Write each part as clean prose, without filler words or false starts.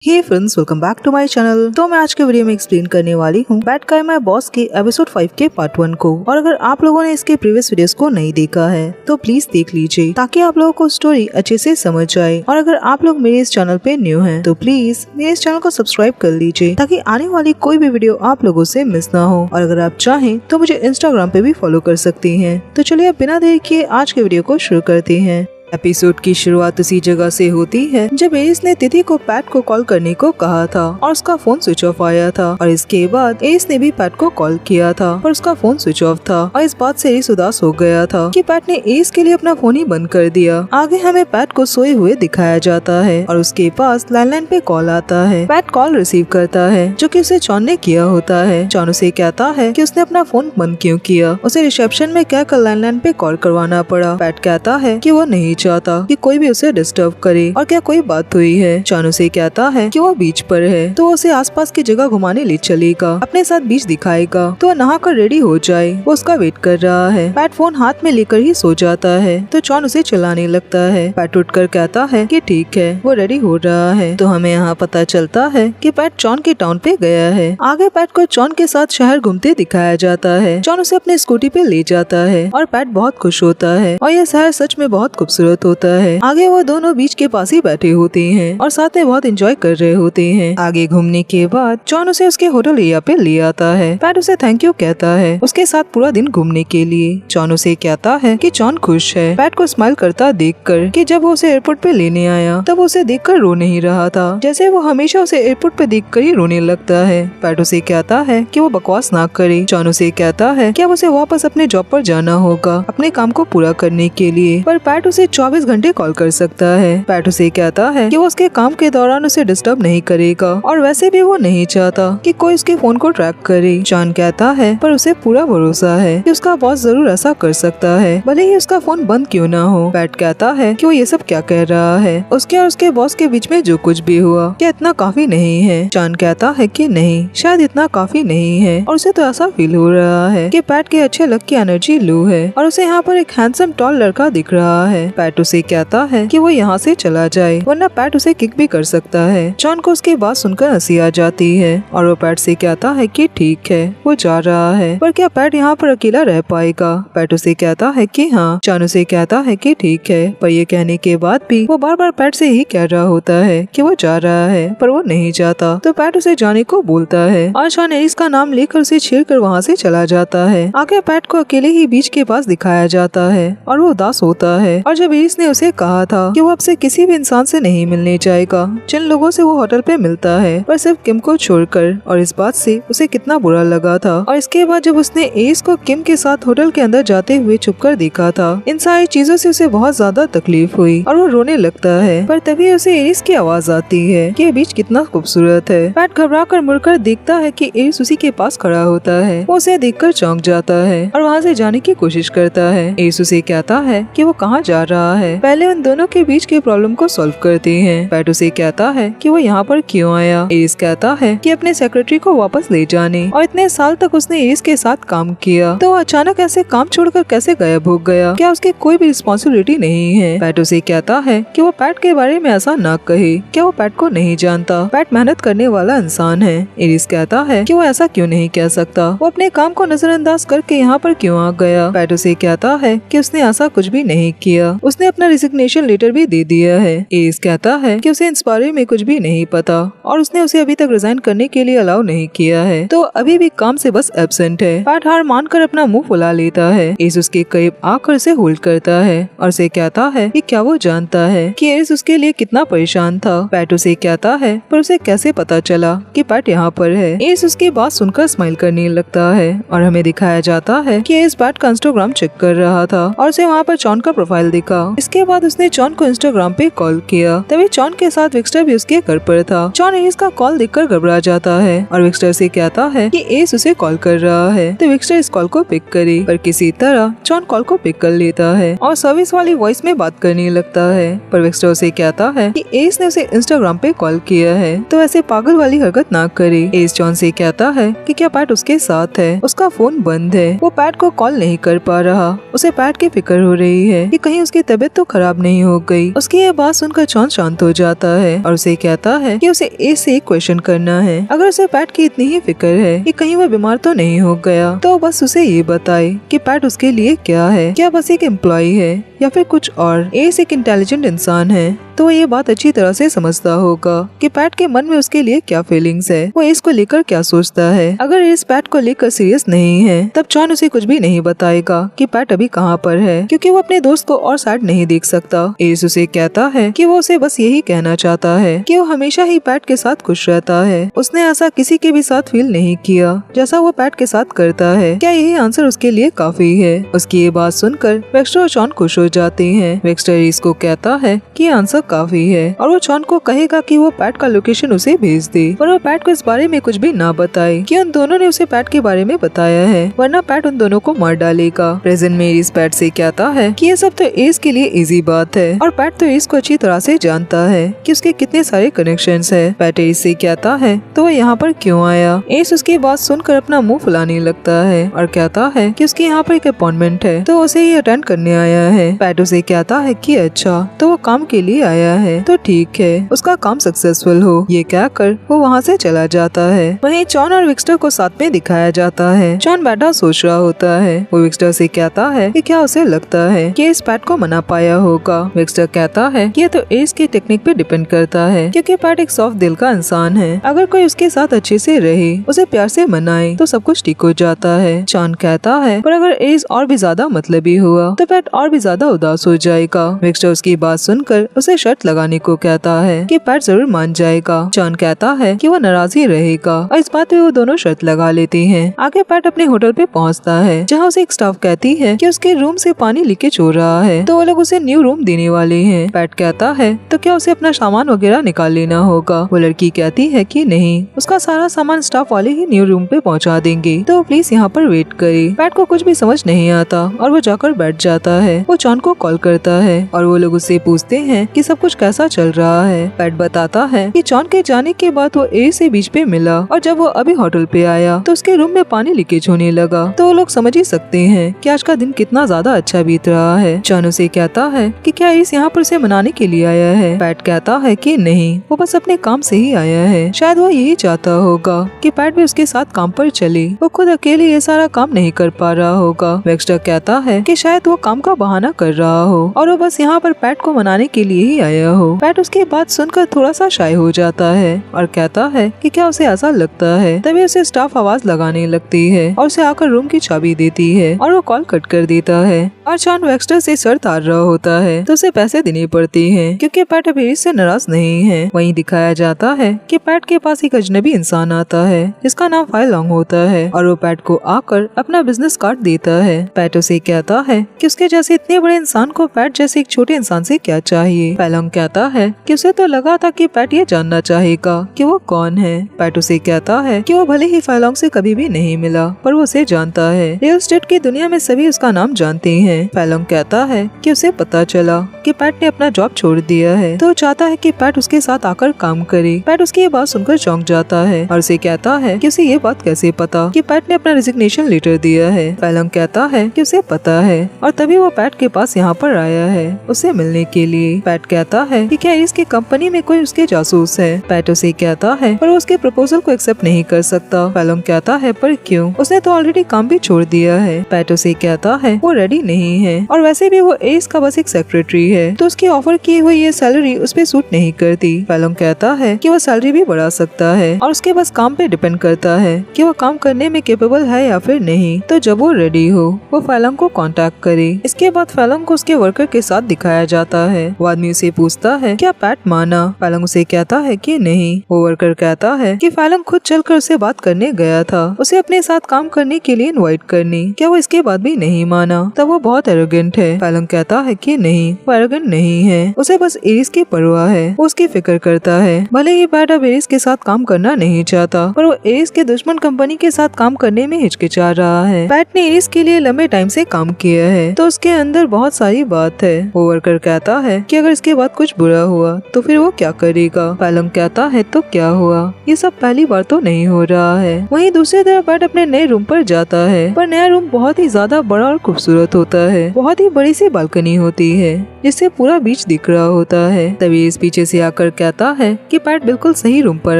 Hey friends, welcome back to my channel. तो मैं आज के वीडियो में एक्सप्लेन करने वाली हूँ बैड गाय माय बॉस के एपिसोड 5 के पार्ट 1 को। और अगर आप लोगों ने इसके प्रीवियस वीडियोस को नहीं देखा है तो प्लीज देख लीजिए ताकि आप लोगों को स्टोरी अच्छे से समझ जाए। और अगर आप लोग मेरे इस चैनल पे न्यू हैं तो प्लीज मेरे इस चैनल को सब्सक्राइब कर लीजिए ताकि आने वाली कोई भी वीडियो आप लोगों से मिस ना हो। और अगर आप चाहें तो मुझे इंस्टाग्राम पे भी फॉलो कर सकती हैं। तो चलिए अब बिना देर किए आज के वीडियो को शुरू करते हैं। एपिसोड की शुरुआत उसी जगह से होती है जब एरिस ने तिथि को पैट को कॉल करने को कहा था और उसका फोन स्विच ऑफ आया था। और इसके बाद एरिस ने भी पैट को कॉल किया था पर उसका फोन स्विच ऑफ था। और इस बात से एरिस उदास हो गया था कि पैट ने एरिस के लिए अपना फोन ही बंद कर दिया। आगे हमें पैट को सोए हुए दिखाया जाता है और उसके पास लैंडलाइन पे कॉल आता है। पैट कॉल रिसीव करता है जो कि उसे जॉन ने किया होता है। जॉन उसे कहता है कि उसने अपना फोन बंद क्यों किया। उसे रिसेप्शन में कहकर लैंडलाइन पे कॉल करवाना पड़ा। पैट कहता है कि वो नहीं चाहता कि कोई भी उसे डिस्टर्ब करे और क्या कोई बात हुई है। जॉन उसे कहता है कि वो बीच पर है तो उसे आसपास की जगह घुमाने ले चलेगा, अपने साथ बीच दिखाएगा तो वह नहाकर रेडी हो जाए। वो उसका वेट कर रहा है। पैट फोन हाथ में लेकर ही सो जाता है तो जॉन उसे चलाने लगता है। पैट उठकर कहता है कि ठीक है, वो रेडी हो रहा है। तो हमें यहाँ पता चलता है कि पैट जॉन के टाउन पे गया है। आगे पैट को जॉन के साथ शहर घूमते दिखाया जाता है। जॉन उसे अपने स्कूटी पे ले जाता है और पैट बहुत खुश होता है और यह शहर सच में बहुत खूबसूरत होता है। आगे वो दोनों बीच के पास ही बैठे होते हैं और साथ में बहुत एंजॉय कर रहे होते हैं। आगे घूमने के बाद जॉन उसे उसके होटल एरिया पे ले आता है। पैट उसे थैंक यू कहता है उसके साथ पूरा दिन घूमने के लिए। जॉन उसे कहता है कि जॉन खुश है। पैट को स्माइल करता देखकर कि जब वो उसे एयरपोर्ट पे लेने आया तब उसे देखकर रो नहीं रहा था, जैसे वो हमेशा उसे एयरपोर्ट पे देखकर ही रोने लगता है। पैट उसे कहता है कि वो बकवास ना करे। जॉन उसे कहता है कि अब उसे वापस अपने जॉब पर जाना होगा अपने काम को पूरा करने के लिए, पर पैट उसे 24 घंटे कॉल कर सकता है। पैट उसे कहता है कि वो उसके काम के दौरान उसे डिस्टर्ब नहीं करेगा और वैसे भी वो नहीं चाहता कि कोई उसके फोन को ट्रैक करे। जॉन कहता है पर उसे पूरा भरोसा है कि उसका बॉस जरूर ऐसा कर सकता है, भले ही उसका फोन बंद क्यों ना हो। पैट कहता है कि वो ये सब क्या कह रहा है, उसके और उसके बॉस के बीच में जो कुछ भी हुआ क्या इतना काफी नहीं है। जॉन कहता है कि नहीं, शायद इतना काफी नहीं है और उसे तो ऐसा फील हो रहा है कि पैट के अच्छे लक की एनर्जी लो है और उसे यहाँ पर एक हैंडसम टॉल लड़का दिख रहा है। पैट उसे कहता है कि वो यहाँ से चला जाए वरना पैट उसे किक भी कर सकता है। जॉन को उसके बात सुनकर हंसी आ जाती है और वो पैट से कहता है कि ठीक है, वो जा रहा है, पर क्या पैट यहाँ पर अकेला रह पाएगा। पैट उसे कहता है कि हाँ। जॉन उसे कहता है कि ठीक है, पर ये कहने के बाद भी वो बार बार पैट से ही कह रहा होता है कि वो जा रहा है पर वो नहीं जाता। तो पैट उसे जाने को बोलता है और जॉन एरिस का नाम लेकर उसे छेड़कर वहाँ से चला जाता है। आगे पैट को अकेले ही बीच के पास दिखाया जाता है और वो उदास होता है। और जब एरिस ने उसे कहा था कि वो अब से किसी भी इंसान से नहीं मिलने जाएगा जिन लोगों से वो होटल पे मिलता है, पर सिर्फ किम को छोड़कर, और इस बात से उसे कितना बुरा लगा था। और इसके बाद जब उसने एरिस को किम के साथ होटल के अंदर जाते हुए छुपकर देखा था, इन सारी चीजों से उसे बहुत ज्यादा तकलीफ हुई और वो रोने लगता है। पर तभी उसे एरिस की आवाज आती है कि बीच कितना खूबसूरत है। पैट घबरा कर मुड़कर देखता है कि एरिस उसी के पास खड़ा होता है। वो उसे देखकर चौंक जाता है और वहाँ से जाने की कोशिश करता है। एरिस उसे कहता है कि वो कहाँ जा रहा है, पहले उन दोनों के बीच के प्रॉब्लम को सॉल्व करते हैं। पैट उसे कहता है कि वो यहाँ पर क्यों आया। एरिस कहता है कि अपने सेक्रेटरी को वापस ले जाने, और इतने साल तक उसने एरिस के साथ काम किया तो अचानक ऐसे काम छोड़कर कैसे गायब हो गया, क्या उसकी कोई भी रिस्पॉन्सिबिलिटी नहीं है। पैट उसे कहता है कि वो पैट के बारे में ऐसा ना कहे, क्या वो पैट को नहीं जानता, पैट मेहनत करने वाला इंसान है। एरिस कहता है कि वो ऐसा क्यों नहीं कह सकता, वो अपने काम को नजरअंदाज करके यहाँ पर क्यों आ गया। पैट उसे कहता है कि उसने ऐसा कुछ भी नहीं किया, उसने अपना रिजिग्नेशन लेटर भी दे दिया है। एरिस कहता है कि उसे इस बारे में कुछ भी नहीं पता और उसने उसे अभी तक रिजाइन करने के लिए अलाउ नहीं किया है, तो अभी भी काम से बस एब्सेंट है। पैट हार मानकर अपना मुंह फुला लेता है। एरिस उसके करीब आकर उसे होल्ड करता है और उसे कहता है कि क्या वो जानता है कि एरिस उसके लिए कितना परेशान था। पैट उसे कहता है पर उसे कैसे पता चला कि पैट यहाँ पर है। एरिस उसकी बात सुनकर स्माइल करने लगता है और हमें दिखाया जाता है कि एरिस पैट का इंस्टाग्राम चेक कर रहा था और उसे वहाँ पर जॉन का प्रोफाइल दिखा। इसके बाद उसने जॉन को इंस्टाग्राम पे कॉल किया। तभी जॉन के साथ विक्टर भी उसके घर पर था। जॉन एरिस का कॉल देखकर घबरा जाता है और विक्टर से कहता है कि एरिस उसे कॉल कर रहा है। तो विक्टर इस कॉल को पिक करे, पर किसी तरह जॉन कॉल को पिक कर लेता है और सर्विस वाली वॉइस में बात करने लगता है। पर विक्टर उसे कहता है कि एरिस ने उसे इंस्टाग्राम पे कॉल किया है तो ऐसे पागल वाली हरकत ना करे। एरिस जॉन से कहता है कि क्या पैट उसके साथ है, उसका फोन बंद है, वो पैट को कॉल नहीं कर पा रहा। उसे पैट की फिक्र हो रही है कि कहीं उसकी तबीयत तो खराब नहीं हो गई। उसकी ये बात सुनकर जॉन शांत हो जाता है और उसे कहता है कि उसे ए से एक क्वेश्चन करना है। अगर उसे पैट की इतनी ही फिक्र है कि कहीं वो बीमार तो नहीं हो गया, तो बस उसे ये बताए कि पैट उसके लिए क्या है, क्या बस एक एम्प्लॉय है या फिर कुछ और। एस एक इंटेलिजेंट इंसान है तो वो ये बात अच्छी तरह से समझता होगा कि पैट के मन में उसके लिए क्या फीलिंग्स है, वो एस को लेकर क्या सोचता है। अगर एस पैट को लेकर सीरियस नहीं है तब जॉन उसे कुछ भी नहीं बताएगा कि पैट अभी कहाँ पर है, क्योंकि वो अपने दोस्त को और सैड नहीं देख सकता। एस उसे कहता है कि वो उसे बस यही कहना चाहता है कि वो हमेशा ही पैट के साथ खुश रहता है। उसने ऐसा किसी के भी साथ फील नहीं किया जैसा वो पैट के साथ करता है। क्या यही आंसर उसके लिए काफी है? उसकी ये बात सुनकर वेक्स्टर और जॉन खुश हो जाते हैं। वेक्स्टर एस को कहता है कि आंसर काफी है और वो जॉन को कहेगा कि वो पैट का लोकेशन उसे भेज दे, पर वो पैट को इस बारे में कुछ भी ना बताए कि उन दोनों ने उसे पैट के बारे में बताया है, वरना पैट उन दोनों को मार डालेगा। प्रेजेंट में एस पैट से कहता है कि ये सब तो एस के लिए इजी बात है और पैट तो एस को अच्छी तरह से जानता है कि उसके कितने सारे कनेक्शंस है। पैट एस से कहता है तो वो यहाँ पर क्यों आया। एस उसकी बात सुनकर अपना मुंह फुलाने लगता है और कहता है कि उसके यहाँ पर एक अपॉइंटमेंट है तो उसे ये अटेंड करने आया है। पैट उसे कहता है कि अच्छा तो वो काम के लिए आया है तो ठीक है, उसका काम सक्सेसफुल हो, ये कहकर वो वहाँ से चला जाता है। वहीं जॉन और विक्स्टर को साथ में दिखाया जाता है। जॉन बैठा सोच रहा होता है। वो विक्स्टर से कहता है कि क्या उसे लगता है कि इस पैट को मना पाया होगा। विक्स्टर कहता है कि ये तो एस की टेक्निक पे डिपेंड करता है, क्योंकि पैट एक सॉफ्ट दिल का इंसान है। अगर कोई उसके साथ अच्छे से रहे, उसे प्यार से मनाए तो सब कुछ ठीक हो जाता है। जॉन कहता है पर अगर एस और भी ज्यादा मतलबी हुआ तो पैट और भी ज्यादा उदास हो जाएगा। विक्स्टर उसकी बात सुनकर उसे शर्त लगाने को कहता है कि पैट जरूर मान जाएगा। जॉन कहता है कि वो नाराज ही रहेगा और इस बात पे वो दोनों शर्त लगा लेते हैं। आगे पैट अपने होटल पे पहुंचता है, जहां उसे एक स्टाफ कहती है कि उसके रूम से पानी लीकेज हो रहा है तो वो लोग उसे न्यू रूम देने वाले हैं। पैट कहता है तो क्या उसे अपना सामान वगैरह निकाल लेना होगा। वो लड़की कहती है कि नहीं, उसका सारा सामान स्टाफ वाले ही न्यू रूम पे पहुंचा देंगे, तो प्लीज यहाँ पर वेट करे। पैट को कुछ भी समझ नहीं आता और वो जाकर बैठ जाता है। वो जॉन को कॉल करता है और वो लोग उससे पूछते हैं कि सब कुछ कैसा चल रहा है। पैट बताता है कि जॉन के जाने के बाद वो ए से बीच पे मिला और जब वो अभी होटल पे आया तो उसके रूम में पानी लीकेज होने लगा, तो वो लोग समझ ही सकते हैं कि आज का दिन कितना ज्यादा अच्छा बीत रहा है। जॉन उसे कहता है कि क्या एस यहाँ पर उसे मनाने के लिए आया है। पैट कहता है कि नहीं, वो बस अपने काम से ही आया है। शायद वो यही चाहता होगा कि पैट भी उसके साथ काम पर चले, वो खुद अकेले ये सारा काम नहीं कर पा रहा होगा। वेक्स्टर कहता है कि शायद वो काम का बहाना कर रहा हो और वो बस यहाँ पर पैट को मनाने के लिए ही आया हो। पैट उसकी बात सुनकर थोड़ा सा शाय हो जाता है और कहता है कि क्या उसे ऐसा लगता है। तभी उसे स्टाफ आवाज लगाने लगती है और उसे आकर रूम की चाबी देती है और वो कॉल कट कर देता है। और जॉन वेक्स्टर से शर्त हार रहा होता है तो उसे पैसे देने पड़ते हैं, क्योंकि पैट अभी इससे नाराज नहीं है। वहीं दिखाया जाता है कि पैट के पास एक अजनबी इंसान आता है जिसका नाम फाई लॉन्ग होता है और वो पैट को आकर अपना बिजनेस कार्ड देता है। पैट उसे कहता है कि उसके जैसे इतने बड़े इंसान को पैट जैसे एक छोटे इंसान से क्या चाहिए। फाई लॉन्ग कहता है कि उसे तो लगा था कि पैट ये जानना चाहेगा कि वो कौन है। पैट उसे कहता है कि वो भले ही फाई लॉन्ग से कभी भी नहीं मिला पर वो उसे जानता है। रियल एस्टेट की दुनिया में सभी उसका नाम जानते हैं। फाई लॉन्ग कहता है कि उसे पता चला कि पैट ने अपना जॉब छोड़ दिया है तो चाहता है कि पैट उसके साथ आकर काम करे। पैट उसकी ये बात सुनकर चौंक जाता है और उसे कहता है कि उसे ये बात कैसे पता कि पैट ने अपना रेजिग्नेशन लेटर दिया है। फाई लॉन्ग कहता है कि उसे पता है और तभी वो पैट के पास यहाँ पर आया है उसे मिलने के लिए। पैट कहता है कि क्या इसकी कंपनी में कोई उसके जासूस है। पैट उसे कहता है पर वो उसके प्रपोजल को एक्सेप्ट नहीं कर सकता। फाई लॉन्ग कहता है पर क्यों, उसने तो ऑलरेडी काम भी छोड़ दिया है। पैट उसे कहता है वो रेडी नहीं है और वैसे भी वो एस का बस एक सेक्रेटरी है तो उसकी ऑफर की हुई ये सैलरी उस पे सूट नहीं करती। फाई लॉन्ग कहता है कि वो सैलरी भी बढ़ा सकता है और उसके बस काम पे डिपेंड करता है कि वो काम करने में कैपेबल है या फिर नहीं। तो जब वो रेडी हो वो फाई लॉन्ग को कांटेक्ट करे। इसके बाद फाई लॉन्ग को उसके वर्कर के साथ दिखाया जाता है। वो आदमी उसे पूछता है क्या पैट माना। फाई लॉन्ग उसे कहता है कि नहीं। वो वर्कर कहता है कि फाई लॉन्ग खुद चलकर उसे बात करने गया था, उसे अपने साथ काम करने के लिए इनवाइट करने। क्या वो इसके बाद भी नहीं माना। तब वो बहुत एरोगेंट है। फाई लॉन्ग कहता है कि नहीं, वो एरोगेंट नहीं है, उसे बस एरिस की परवाह है, वो उसकी फिक्र करता है। भले ही पैट अब एरिस के साथ काम करना नहीं चाहता पर वो एरिस के दुश्मन कंपनी के साथ काम करने में हिचकिचा रहा है। पैट ने एरिस के लिए लंबे टाइम से काम किया है तो उसके अंदर बहुत सारी बात है। वो वर्कर कहता है कि अगर इसके उसके बाद कुछ बुरा हुआ तो फिर वो क्या करेगा। फाइलम कहता है तो क्या हुआ, ये सब पहली बार तो नहीं हो रहा है। वहीं दूसरी तरफ बैट अपने नए रूम पर जाता है, पर नया रूम बहुत ही ज्यादा बड़ा और खूबसूरत होता है। बहुत ही बड़ी सी बालकनी होती है जिससे पूरा बीच दिख रहा होता है। तभी इस पीछे से आकर कहता है कि पैट बिल्कुल सही रूम पर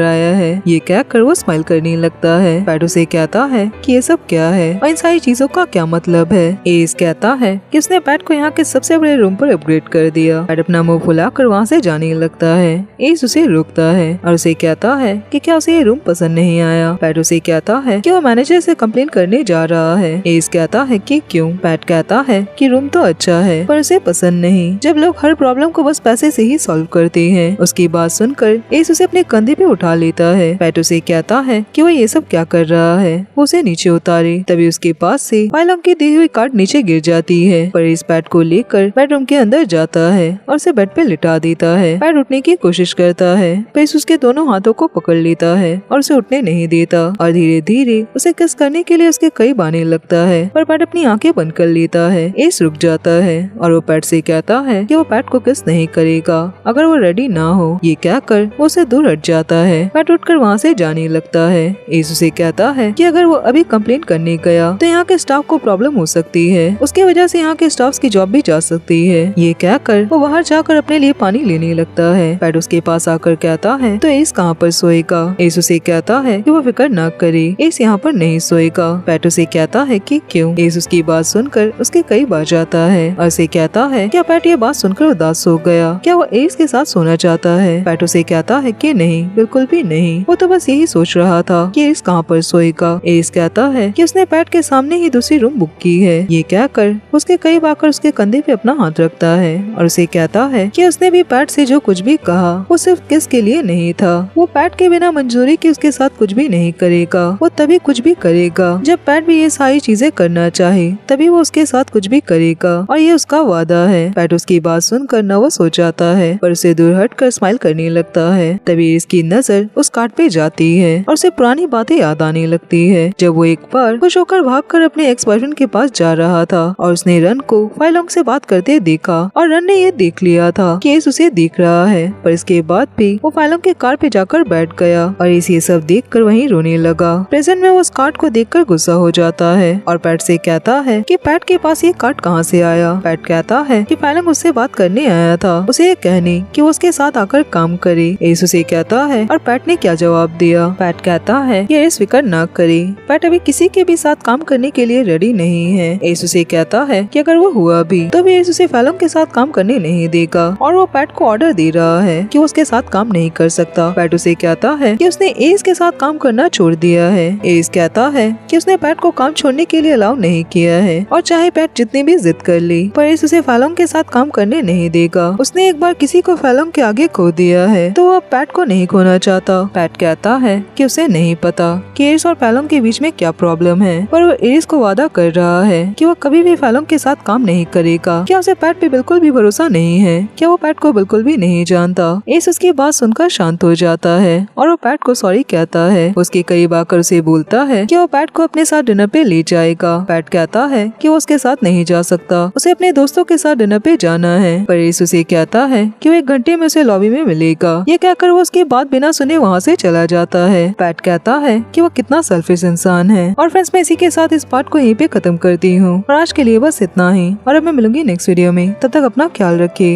आया है। ये कहकर वो स्माइल करने लगता है। पैट उसे कहता है कि ये सब क्या है और इन सारी चीजों का क्या मतलब है। एस कहता है कि उसने पैट को यहाँ के सबसे बड़े रूम पर अपग्रेड कर दिया। पैट अपना मुंह फुलाकर वहाँ से जाने लगता है। एस उसे रोकता है और उसे कहता है कि क्या उसे ये रूम पसंद नहीं आया। पैट उसे कहता है कि वो मैनेजर से कंप्लेन करने जा रहा है। एस कहता है कि क्यों। पैट कहता है कि रूम तो अच्छा है पर उसे पसंद नहीं। जब लोग हर प्रॉब्लम को बस पैसे से ही सॉल्व करते हैं। उसकी बात सुनकर एस उसे अपने कंधे पे उठा लेता है। पैट उसे कहता है कि वो ये सब क्या कर रहा है, वो उसे नीचे उतारे। तभी उसके पास से फाइलम की दी हुई कार्ड नीचे गिर जाती है। पर इस पैट को लेकर बेडरूम के अंदर जाता है और उसे बेड पे लिटा देता है। पैट उठने की कोशिश करता है पर इस उसके दोनों हाथों को पकड़ लेता है और उसे उठने नहीं देता और धीरे धीरे उसे किस करने के लिए उसके कई आने लगता है। पर पैट अपनी आंखें बंद कर लेता है। एस रुक जाता है और वो पैट से कहता है कि वो पैट को किस नहीं करेगा अगर वो रेडी ना हो। ये कहकर वो उसे दूर हट जाता है। पैट उठकर वहाँ से जाने लगता है। एस उसे कहता है कि अगर वो अभी कंप्लेंट करने गया तो यहाँ के स्टाफ को प्रॉब्लम हो सकती है, उसकी वजह से यहाँ के स्टाफ की जॉब भी जा सकती है। ये कहकर वो बाहर जाकर अपने लिए पानी लेने लगता है। पैट उसके पास आकर कहता है तो एस कहाँ पर सोएगा। एस उसे कहता है कि वो फिक्र न करे, एस यहाँ पर नहीं सोएगा। पैट उसे कहता है कि क्यों। एस उसकी बात सुनकर उसके कई बार जाता है और उसे कहता है क्या पैट ये बात सुनकर उदास हो गया, क्या वो एस के साथ सोना चाहता है। पैट उसे कहता है कि नहीं, बिल्कुल भी नहीं, वो तो बस यही सोच रहा था कि एस कहाँ पर सोएगा। एस कहता है कि उसने पैट के सामने ही दूसरी रूम बुक की है। ये कहकर उसके कई बार उसके कंधे पे अपना हाथ रखता है और उसे कहता है कि उसने भी पैट से जो कुछ भी कहा वो सिर्फ किस के लिए नहीं था। वो पैट के बिना मंजूरी के उसके साथ कुछ भी नहीं करेगा। वो तभी कुछ भी करेगा जब पैट भी ये सारी चीजें करना चाहे, तभी वो उसके साथ कुछ भी करेगा और ये उसका वादा है। पैट उसकी बात सुनकर नर्वस हो जाता है पर उसे दूर हटकर स्माइल करने लगता है। तभी इसकी नजर उस कार्ड पे जाती है और उसे पुरानी बातें याद आने लगती है जब वो एक बार खुश होकर भागकर अपने एक्स बॉयफ्रेंड के पास जा रहा था और उसने रन को फाइलोंग से बात करते देखा और रन ने ये देख लिया था कि एस उसे देख रहा है। पर इसके बाद भी वो फाइलोंग के कार पे जाकर बैठ गया और एस ये सब देखकर वहीं रोने लगा। प्रेजेंट में वो उस कार्ड को देखकर गुस्सा हो जाता है और पैट से कहता है कि पैट के पास ये कार्ड कहाँ से आया। पैट कहता है कि फाइलोंग उससे बात करने आया था, उसे ये कहने कि वो उसके साथ आकर काम करे। एस उसे कहता है और पैट ने क्या जवाब दिया। पैट कहता है कि एस फिक्र ना करे, पैट अभी किसी के भी साथ काम करने के लिए रेडी नहीं है। एस उसे कहता है कि अगर वो हुआ भी तो भी एस उसे फाइलोंग के साथ काम करने नहीं देगा और वो पैट को ऑर्डर दे रहा है कि वो उसके साथ काम नहीं कर सकता। पैट उसे कहता है कि उसने एस के साथ काम करना छोड़ दिया है। एस कहता है कि उसने पैट को काम छोड़ने के लिए अलाउ नहीं किया है और चाहे पैट जितनी भी जिद कर ली पर एस उसे फाइलोंग के साथ काम करने नहीं देगा। उसने एक बार किसी को फाइलोंग के आगे खो दिया है तो वो पैट को नहीं खोना चाहता। पैट कहता है कि उसे नहीं पता कि एस और फाइलोंग के बीच में क्या प्रॉब्लम है, पर वो एस को वादा कर रहा है कि वो कभी भी फाइलोंग के साथ काम नहीं करेगा। क्या उसे पैट पे बिल्कुल भी भरोसा नहीं है, क्या वो पैट को बिल्कुल भी नहीं जानता। एस उसकी बात सुनकर शांत हो जाता है और वो पैट को सॉरी कहता है। उसके कई बार उसे बोलता है कि वो पैट को अपने साथ डिनर पे ले जाएगा। पैट कहता है कि वो उसके साथ नहीं जा सकता, उसे अपने दोस्तों के साथ डिनर पे जाना है। पर एस उसे कहता है कि वो 1 घंटे में उसे लॉबी में मिलेगा। ये कहकर वो उसकी बात बिना सुने वहाँ से चला जाता है। पैट कहता है कि वो कितना सेल्फिश इंसान है। और फ्रेंड्स मैं इसी के साथ इस पार्ट को यहीं पे खत्म करती हूँ और आज के लिए बस इतना ही और अब मैं मिलूंगी नेक्स्ट वीडियो में। तब तक अपना ख्याल रखिए।